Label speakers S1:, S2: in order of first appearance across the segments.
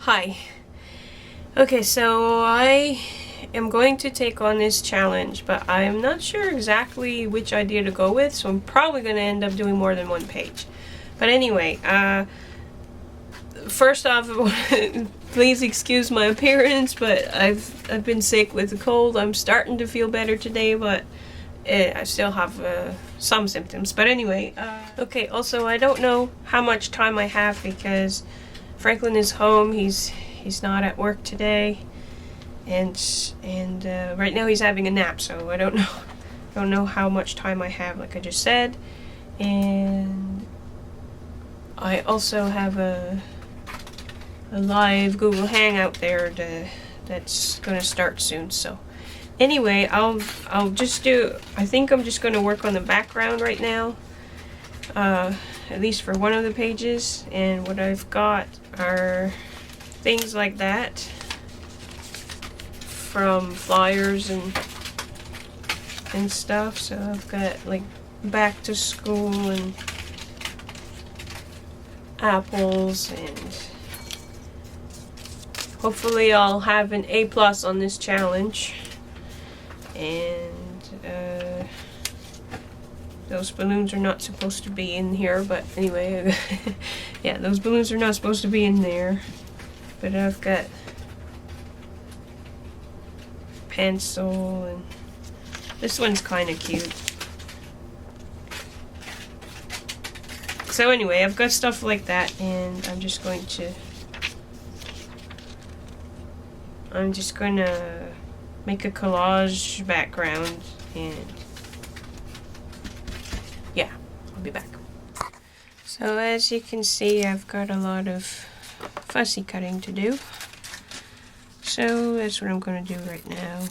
S1: Hi. Okay, so I am going to take on this challenge, but I'm not sure exactly which idea to go with, so I'm probably going to end up doing more than one page. But anyway, first off, please excuse my appearance, but I've been sick with a cold. I'm starting to feel better today, but I still have some symptoms. But anyway, okay, also I don't know how much time I have because Franklin is home. He's not at work today, and right now he's having a nap, so I don't know how much time I have, like I just said. And I also have a live Google Hangout there that's gonna start soon. So anyway, I'll just do, I think I'm just gonna work on the background right now, at least for one of the pages. And what I've got are things like that from flyers and stuff. So I've got like back to school and apples, and hopefully I'll have an A+ on this challenge. And those balloons are not supposed to be in here, but anyway, yeah, those balloons are not supposed to be in there. But I've got pencil, and this one's kind of cute. So anyway, I've got stuff like that, and I'm just going to make a collage background, and yeah, I'll be back. So as you can see, I've got a lot of fussy cutting to do. So that's what I'm going to do right now.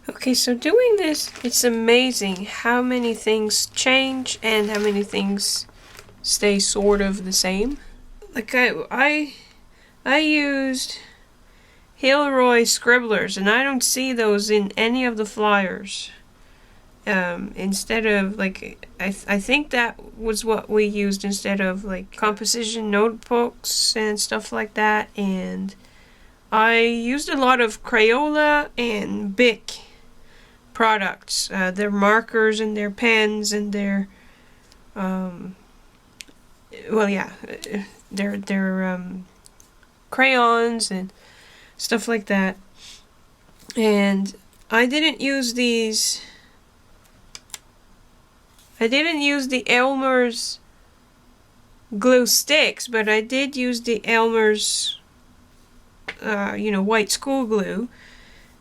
S1: Okay, so doing this, it's amazing how many things change and how many things stay sort of the same. Like I used Hilroy scribblers, and I don't see those in any of the flyers. Instead of, like, I think that was what we used instead of like composition notebooks and stuff like that. And I used a lot of Crayola and Bic products, their markers and their pens and their their crayons and stuff like that. And I didn't use the Elmer's glue sticks, but I did use the Elmer's white school glue.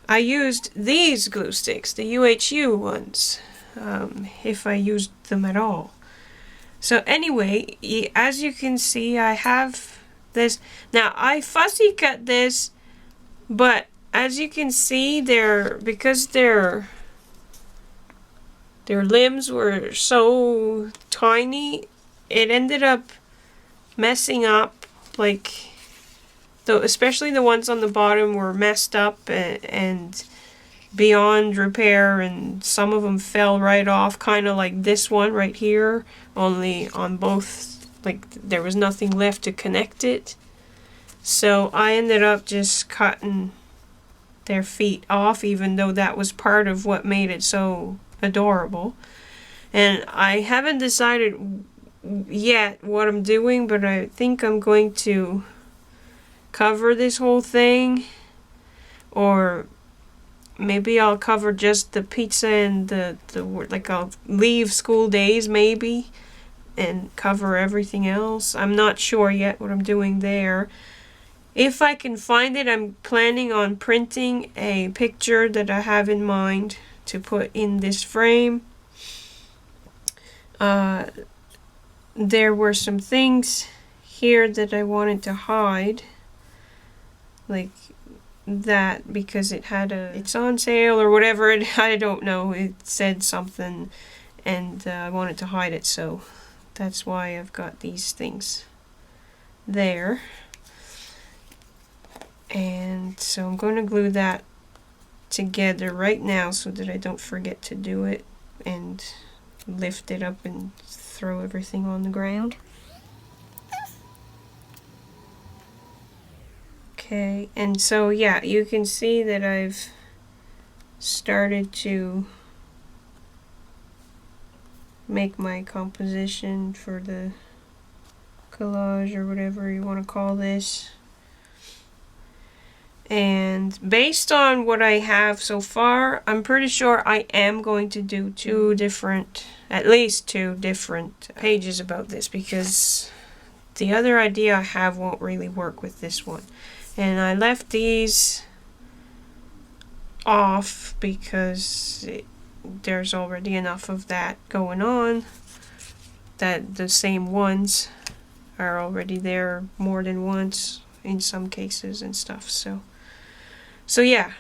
S1: I used these glue sticks, the UHU ones, if I used them at all. So anyway, as you can see, I have this. Now, I fussy cut this, but as you can see, because their limbs were so tiny, it ended up messing up, like, especially the ones on the bottom were messed up and beyond repair, and some of them fell right off, kind of like this one right here, only on both, like, there was nothing left to connect it. So I ended up just cutting their feet off, even though that was part of what made it so adorable. And I haven't decided yet what I'm doing, but I think I'm going to cover this whole thing, or maybe I'll cover just the pizza and the like, I'll leave school days maybe and cover everything else. I'm not sure yet what I'm doing there. If I can find it, I'm planning on printing a picture that I have in mind to put in this frame. There were some things here that I wanted to hide, like that, because it's on sale or whatever. I don't know, it said something, and I wanted to hide it, so that's why I've got these things there. And so I'm going to glue that together right now so that I don't forget to do it and lift it up and throw everything on the ground. Okay, and so yeah, you can see that I've started to make my composition for the collage or whatever you want to call this. And based on what I have so far, I'm pretty sure I am going to do at least two different pages about this, because the other idea I have won't really work with this one. And I left these off because there's already enough of that going on, that the same ones are already there more than once in some cases and stuff. So yeah,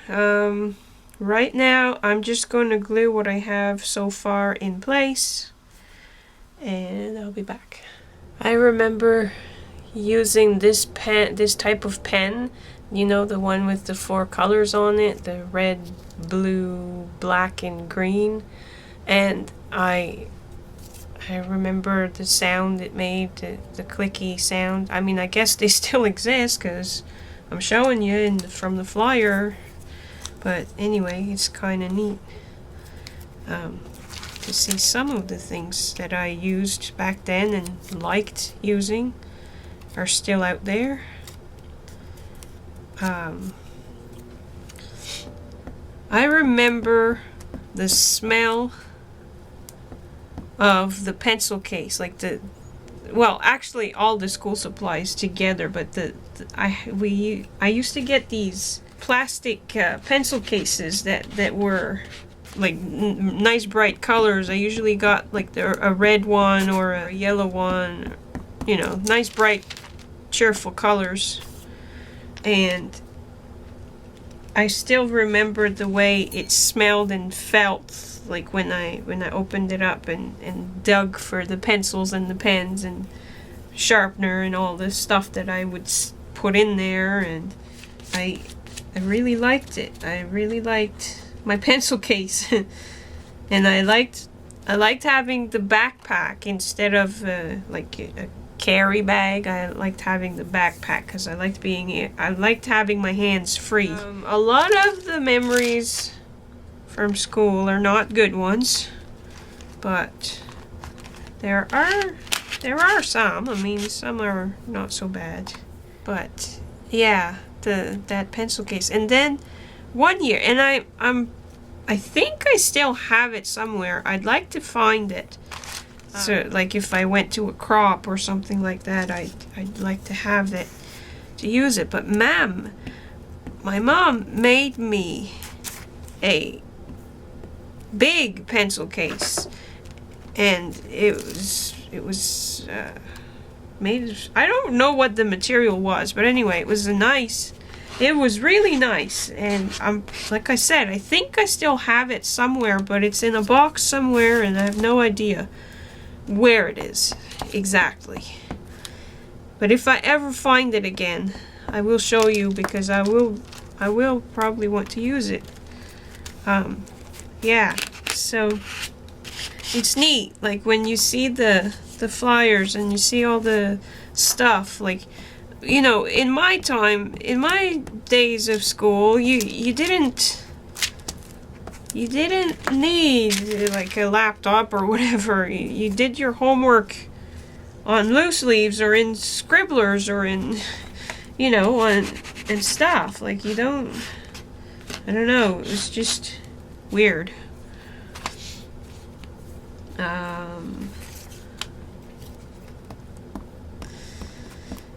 S1: right now I'm just going to glue what I have so far in place, and I'll be back. I remember using this type of pen, you know, the one with the 4 colors on it, the red, blue, black, and green, and I remember the sound it made, the clicky sound. I mean, I guess they still exist because I'm showing you from the flyer, but anyway, it's kind of neat to see some of the things that I used back then and liked using are still out there. I remember the smell of the pencil case, like well, actually all the school supplies together, but I used to get these plastic pencil cases that were like nice bright colors. I usually got like a red one or a yellow one, you know, nice bright cheerful colors. And I still remember the way it smelled and felt like when I opened it up and dug for the pencils and the pens and sharpener and all this stuff that I would put in there, and I really liked it. I really liked my pencil case. And I liked having the backpack instead of like a carry bag. I liked having the backpack because I liked having my hands free. A lot of the memories from school are not good ones, but there are some. I mean, some are not so bad. But yeah, that pencil case. And then one year, and I think I still have it somewhere. I'd like to find it. So like if I went to a crop or something like that, I'd like to have it to use it. But my mom made me a big pencil case, and it was made of, I don't know what the material was, but anyway, it was really nice. And like I said, I think I still have it somewhere, but it's in a box somewhere and I have no idea where it is exactly. But if I ever find it again, I will show you, because I will probably want to use it. Yeah, so it's neat, like when you see the flyers and you see all the stuff, like, you know, in my days of school, you didn't need like a laptop or whatever. You did your homework on loose leaves or in scribblers or in, you know, and stuff. Like, I don't know, it was just weird.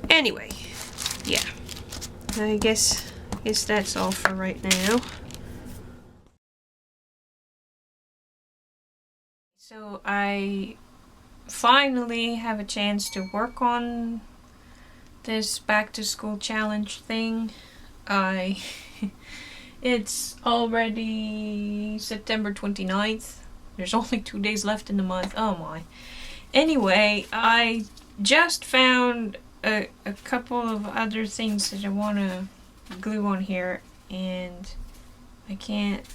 S1: Anyway, yeah, I guess that's all for right now. So I finally have a chance to work on this back to school challenge thing. It's already September 29th. There's only 2 days left in the month. Oh my. Anyway, I just found a couple of other things that I want to glue on here, and I can't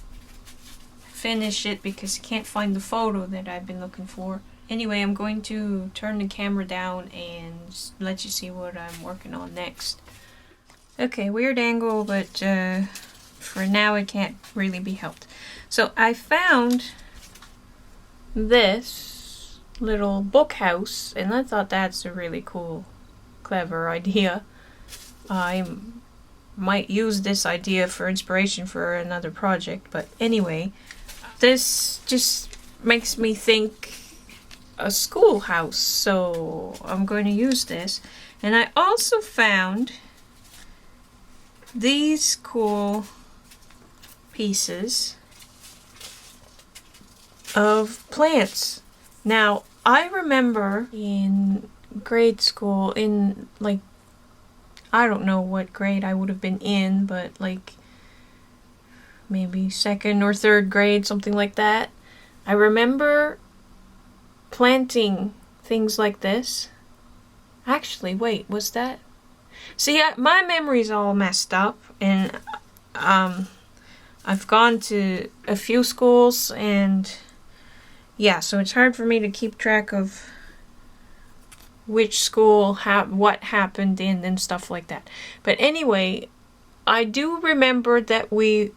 S1: finish it because I can't find the photo that I've been looking for. Anyway, I'm going to turn the camera down and let you see what I'm working on next. Okay, weird angle, but for now it can't really be helped. So I found this little book house, and I thought that's a really cool, clever idea. I might use this idea for inspiration for another project, but anyway, this just makes me think a schoolhouse, so I'm going to use this. And I also found these cool pieces of plants. Now, I remember in grade school, in like, I don't know what grade I would have been in, but like maybe 2nd or 3rd grade, something like that. I remember planting things like this. Actually, wait, was that? See, my memory's all messed up, and I've gone to a few schools, and yeah, so it's hard for me to keep track of which school what happened in and stuff like that. But anyway, I do remember that we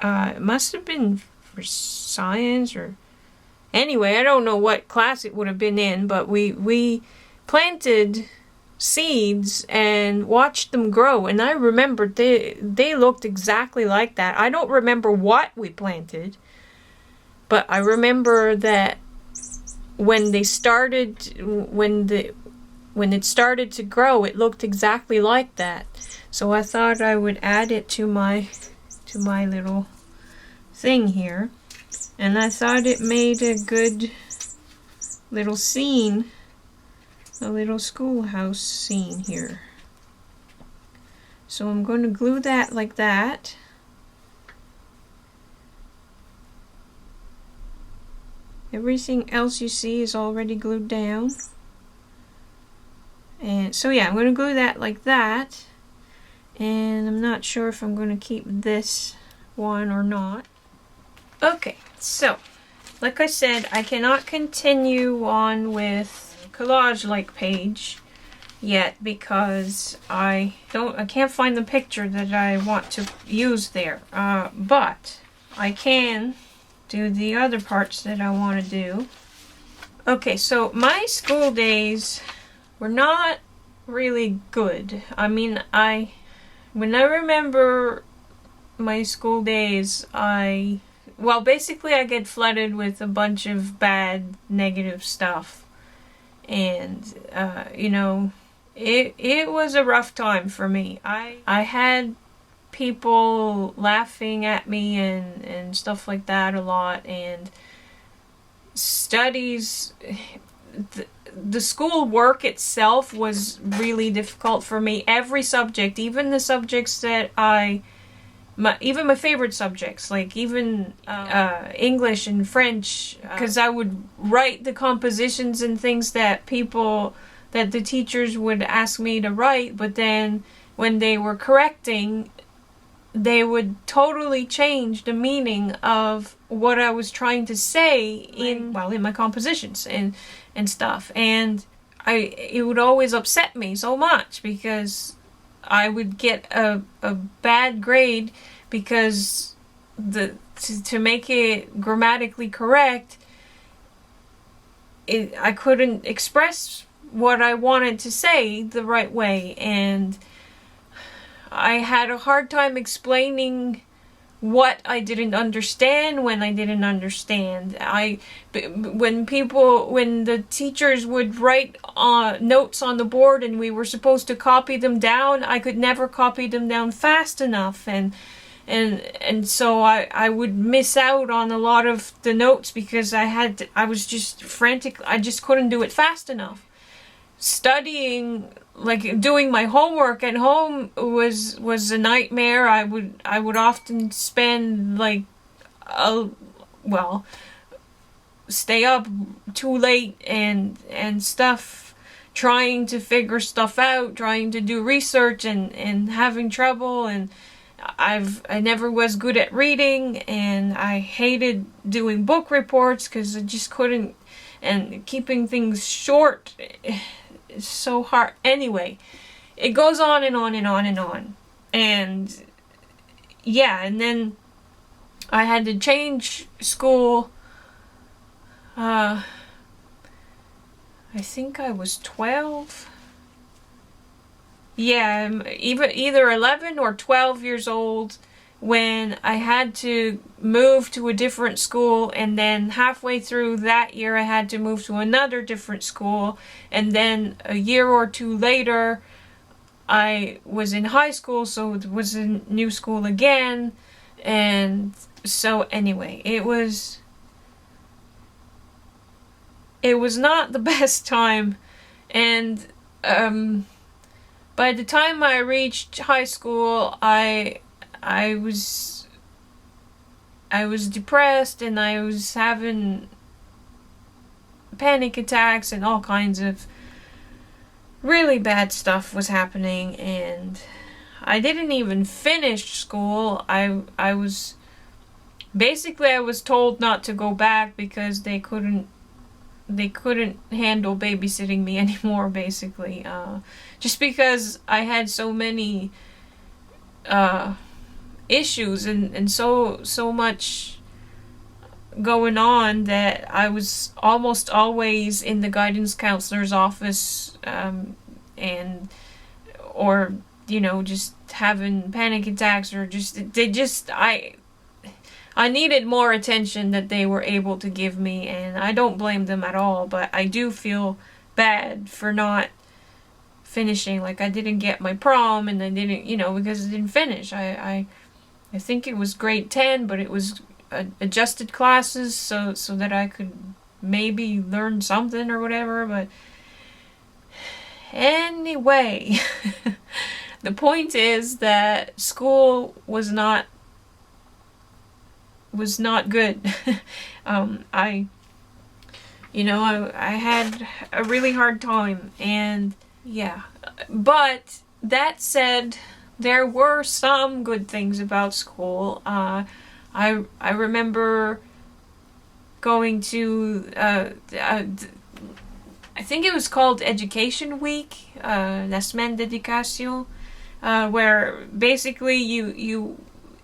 S1: it must have been for science, or anyway, I don't know what class it would have been in, but we planted seeds and watched them grow, and I remember they looked exactly like that. I don't remember what we planted, but I remember that when it started to grow, it looked exactly like that. So I thought I would add it to my little thing here, and I thought it made a good little scene, a little schoolhouse scene here. So I'm going to glue that like that. Everything else you see is already glued down. And so yeah, I'm going to glue that like that. And I'm not sure if I'm going to keep this one or not. Okay, so like I said, I cannot continue on with collage-like page yet because I can't find the picture that I want to use there. But I can do the other parts that I want to do. Okay, so my school days were not really good. I mean, when I remember my school days, basically I get flooded with a bunch of bad, negative stuff. And, you know, it was a rough time for me. I had people laughing at me and stuff like that a lot, and studies, the school work itself was really difficult for me. Every subject, even the subjects that even my favorite subjects, like even English and French, because I would write the compositions and things that the teachers would ask me to write, but then when they were correcting, they would totally change the meaning of what I was trying to say in my compositions and stuff. And it would always upset me so much because I would get a bad grade because to make it grammatically correct, I couldn't express what I wanted to say the right way, and I had a hard time explaining what I didn't understand when I didn't understand. When the teachers would write notes on the board and we were supposed to copy them down, I could never copy them down fast enough, and so I would miss out on a lot of the notes because I was just frantic. I just couldn't do it fast enough. Studying, like doing my homework at home, was a nightmare. I would often spend stay up too late and stuff, trying to figure stuff out, trying to do research and having trouble, and I never was good at reading, and I hated doing book reports because I just couldn't, and keeping things short is so hard. Anyway, it goes on and on and on and on. And yeah, and then I had to change school. I think I was 12. Yeah, either 11 or 12 years old when I had to move to a different school, and then halfway through that year I had to move to another different school, and then a year or two later I was in high school, so it was a new school again. And so anyway, it was not the best time. And by the time I reached high school, I was depressed, and I was having panic attacks, and all kinds of really bad stuff was happening, and I didn't even finish school. I was told not to go back because they couldn't handle babysitting me anymore, basically. Just because I had so many issues and so much going on that I was almost always in the guidance counselor's office, or just having panic attacks, or I needed more attention that they were able to give me, and I don't blame them at all, but I do feel bad for not finishing. Like, I didn't get my prom, and I didn't, because I didn't finish. I think it was grade 10, but it was adjusted classes so that I could maybe learn something or whatever, but anyway, the point is that school was not good. I had a really hard time, and yeah. But that said, there were some good things about school. I remember going to I think it was called Education Week, La Semaine d'Éducation, where basically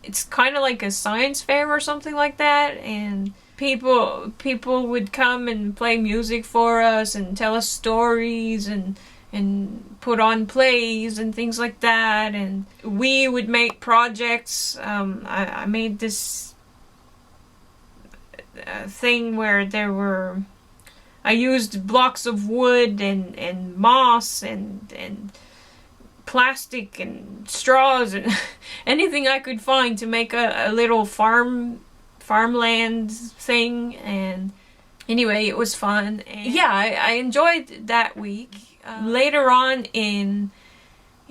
S1: it's kind of like a science fair or something like that, and people would come and play music for us and tell us stories and put on plays and things like that, and we would make projects. I made this thing where I used blocks of wood and moss and plastic and straws and anything I could find to make a little farmland thing. And anyway, it was fun. And yeah, I enjoyed that week. Later on in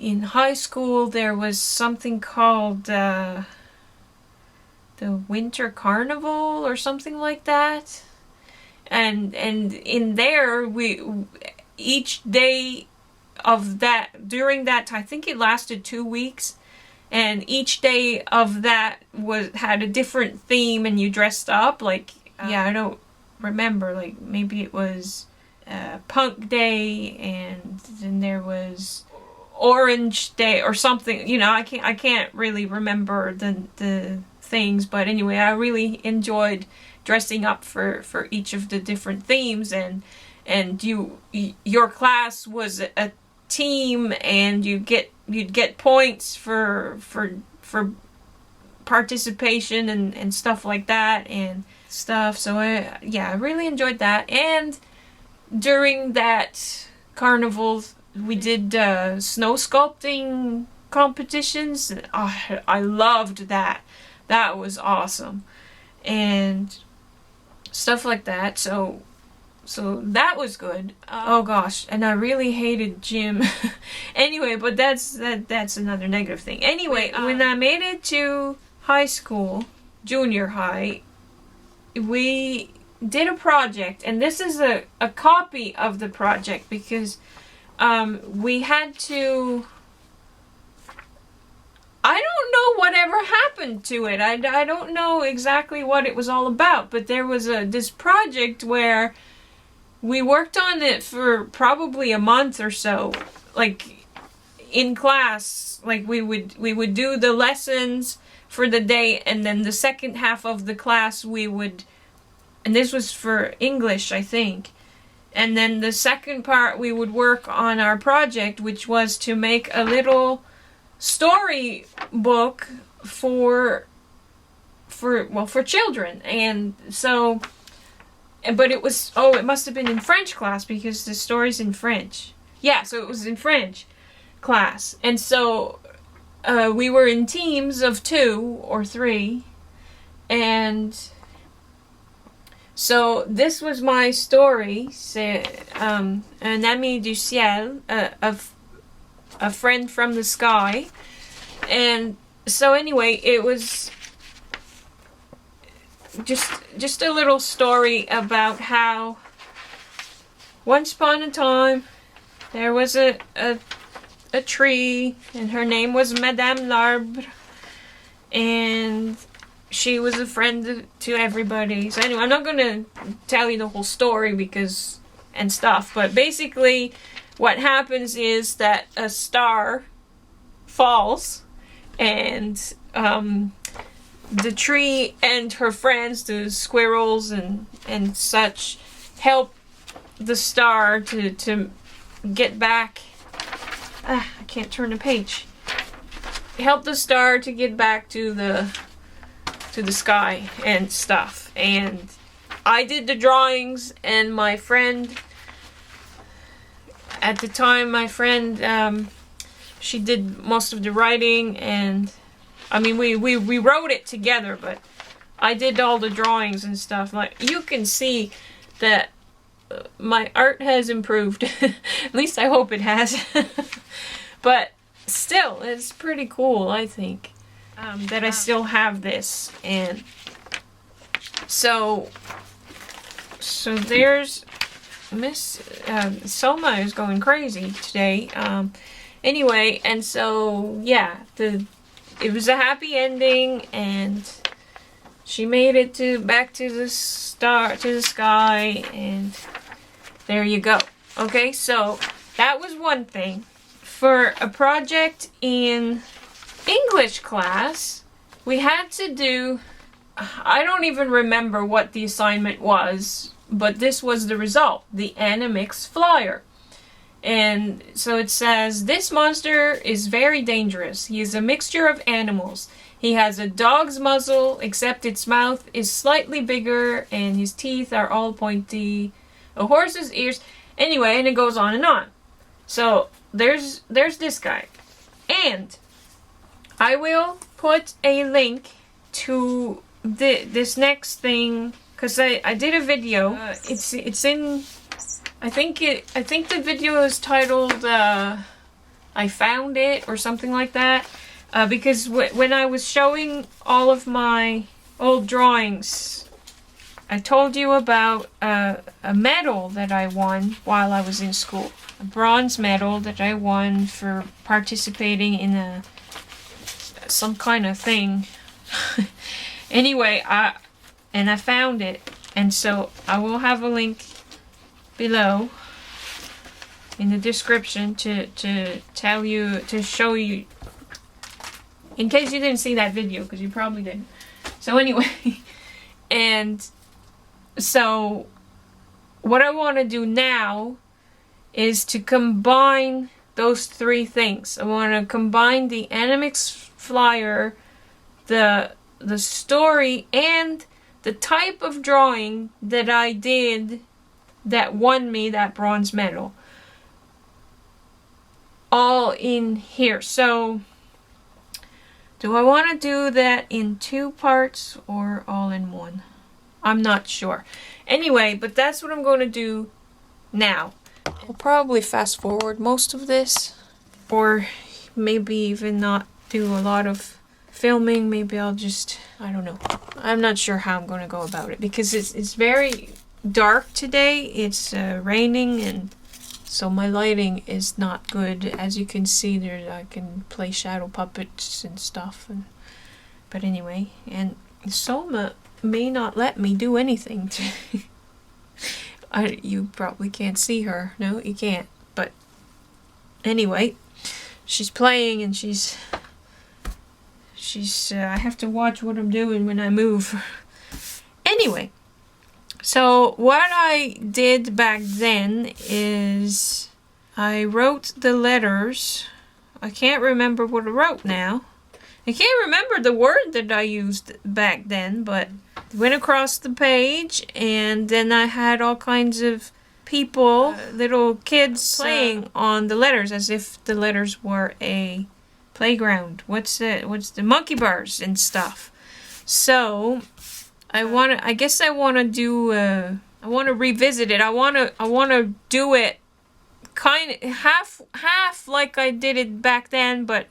S1: high school, there was something called the Winter Carnival or something like that. And in there, each day of that, during that time, I think it lasted 2 weeks, and each day of that had a different theme, and you dressed up. Like, yeah, I don't remember, like, maybe it was Punk Day, and then there was Orange Day or something. I can't really remember the things, but anyway, I really enjoyed dressing up for each of the different themes, and your class was a team, and you'd get points for participation and stuff like that and stuff. So I really enjoyed that. And during that carnival, we did snow sculpting competitions. I loved that. That was awesome. And stuff like that. So that was good. Oh gosh, and I really hated gym. Anyway, but that's another negative thing. Anyway, when I made it to high school, junior high, we did a project, and this is a copy of the project because we had to. I don't know what happened to it. I don't know exactly what it was all about, but there was this project where we worked on it for probably a month or so, like in class. Like we would do the lessons for the day, and then the second half of the class we would, and this was for English, I think. And then the second part we would work on our project, which was to make a little story book for children. And so, but it was, oh, it must have been in French class because the story's in French. Yeah, so it was in French class. And so we were in teams of 2 or 3, and so this was my story, c'est un ami du ciel, a friend from the sky. And so anyway, it was just a little story about how once upon a time there was a tree, and her name was Madame l'Arbre, and she was a friend to everybody. So anyway, I'm not going to tell you the whole story and stuff, but basically what happens is that a star falls, and the tree and her friends, the squirrels and such, help the star to get back. I can't turn the page. Help the star to get back to the sky and stuff. And I did the drawings, and my friend at the time, she did most of the writing, and I mean we wrote it together, but I did all the drawings and stuff. Like, you can see that my art has improved. At least I hope it has. But still, it's pretty cool, I think, that I still have this. And so there's Miss Soma is going crazy today. Anyway, and so yeah, it was a happy ending, and she made it back to the sky, and there you go. Okay, so that was one thing. For a project in English class, we had to do, I don't even remember what the assignment was, but this was the result, the Animix flyer. And so it says, this monster is very dangerous. He is a mixture of animals. He has a dog's muzzle, except its mouth is slightly bigger, and his teeth are all pointy. A horse's ears. Anyway, and it goes on and on. So there's this guy. And I will put a link to this next thing, because I did a video. It's in, I think the video is titled I Found It or something like that. Because when I was showing all of my old drawings, I told you about a medal that I won while I was in school. A bronze medal that I won for participating in some kind of thing. Anyway, I found it, and so I will have a link below in the description to tell you, to show you, in case you didn't see that video, because you probably didn't. So anyway, and so what I want to do now is to combine those 3 things. I want to combine the Animix flyer, the story, and the type of drawing that I did that won me that bronze medal, all in here. So do I want to do that in 2 parts or all in one? I'm not sure. Anyway, but that's what I'm going to do now. I'll probably fast forward most of this, or maybe even not do a lot of filming. Maybe I'll just, I don't know. I'm not sure how I'm going to go about it, because it's very dark today. It's raining, and so my lighting is not good. As you can see there, I can play shadow puppets and stuff, But anyway, and Soma may not let me do anything. You probably can't see her. No, you can't. But anyway, she's playing and she's I have to watch what I'm doing when I move. Anyway, so what I did back then is I wrote the letters. I can't remember what I wrote now. I can't remember the word that I used back then, but went across the page, and then I had all kinds of people, little kids playing on the letters as if the letters were a playground. What's the monkey bars and stuff. So I guess I want to do I want to revisit it. I want to do it kind of half like I did it back then, but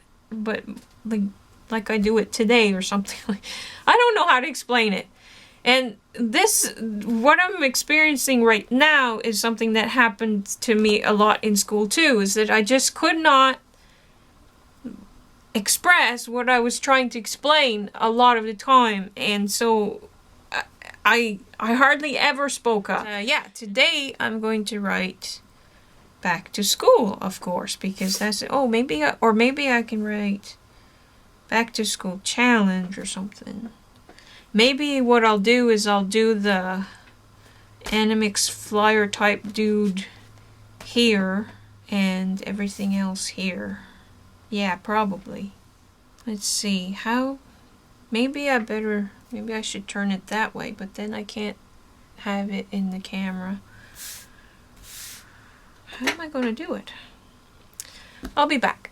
S1: like I do it today or something. I don't know how to explain it. And what I'm experiencing right now is something that happened to me a lot in school too, is that I just could not express what I was trying to explain a lot of the time. And so I hardly ever spoke up. Yeah, today I'm going to write back to school, of course, because that's, maybe I can write back to school challenge or something. Maybe what I'll do is I'll do the Animix flyer type dude here and everything else here. Yeah, probably. Let's see, maybe I should turn it that way, but then I can't have it in the camera. How am I going to do it? I'll be back.